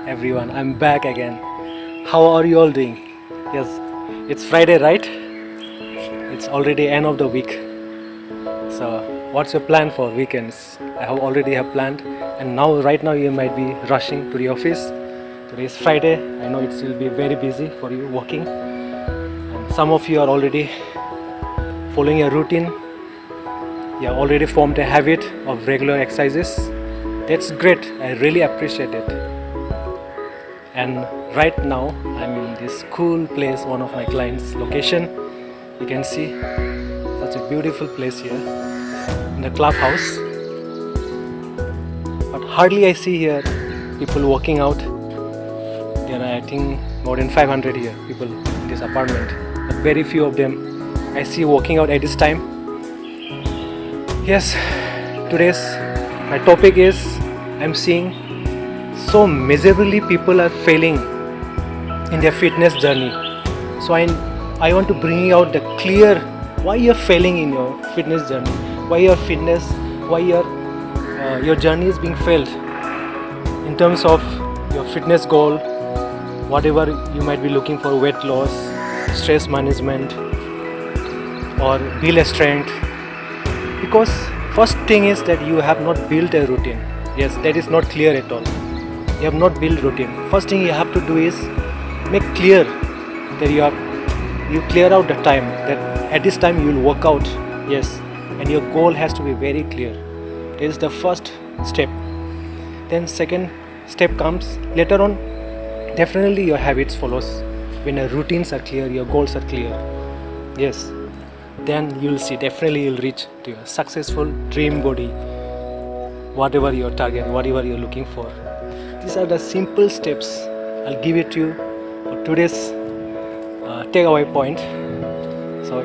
everyone, I'm back again. How are you all doing? Yes, it's Friday, right? It's already end of the week. So, what's your plan for weekends? I have already have planned, and right now, you might be rushing to the office. Today is Friday. I know it will be very busy for you working, and some of you are already following a routine. You have already formed a habit of regular exercises. That's great. I really appreciate it. And right now I'm in this cool place, one of my clients' location. You can see such a beautiful place here in the clubhouse. But hardly I see here people walking out. There are I think more than 500 here people in this apartment. But very few of them I see walking out at this time. Yes, today's my topic is I'm seeing so miserably people are failing in their fitness journey. So I want to bring out the clear why you're failing in your fitness journey, why your journey is being failed in terms of your fitness goal, whatever you might be looking for, weight loss, stress management, or build strength. Because first thing is that you have not built a routine. Yes, that is not clear at all. You have not built routine. First thing you have to do is make clear that you clear out the time that at this time you will work out. Yes, and your goal has to be very clear. That is the first step. Then second step comes later on. Definitely your habits follows when your routines are clear, your goals are clear. Yes, then you will see definitely you'll reach to your successful dream body, whatever your target, whatever you're looking for. These are the simple steps I'll give it to you for today's takeaway point. So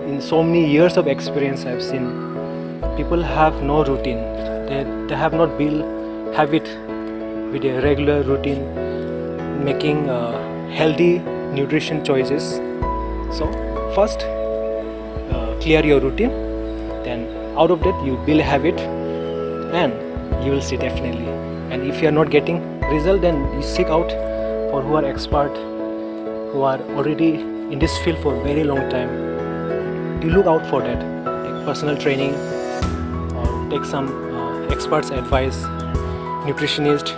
in so many years of experience I've seen people have no routine. They have not built habit with a regular routine, making healthy nutrition choices. So first clear your routine, then out of that you build a habit, and you will see definitely. And if you are not getting result, then you seek out for who are expert, who are already in this field for a very long time. You look out for that, take personal training or take some experts advice, nutritionist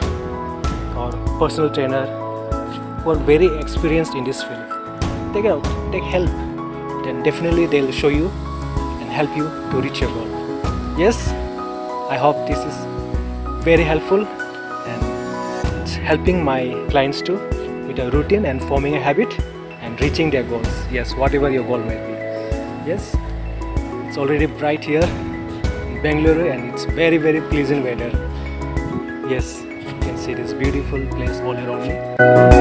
or personal trainer who are very experienced in this field. Take help, then definitely they'll show you and help you to reach your goal. Yes, I hope this is very helpful and it's helping my clients too with a routine and forming a habit and reaching their goals. Yes, whatever your goal might be. Yes, it's already bright here in Bangalore and it's very pleasant weather. Yes, you can see this beautiful place all around me.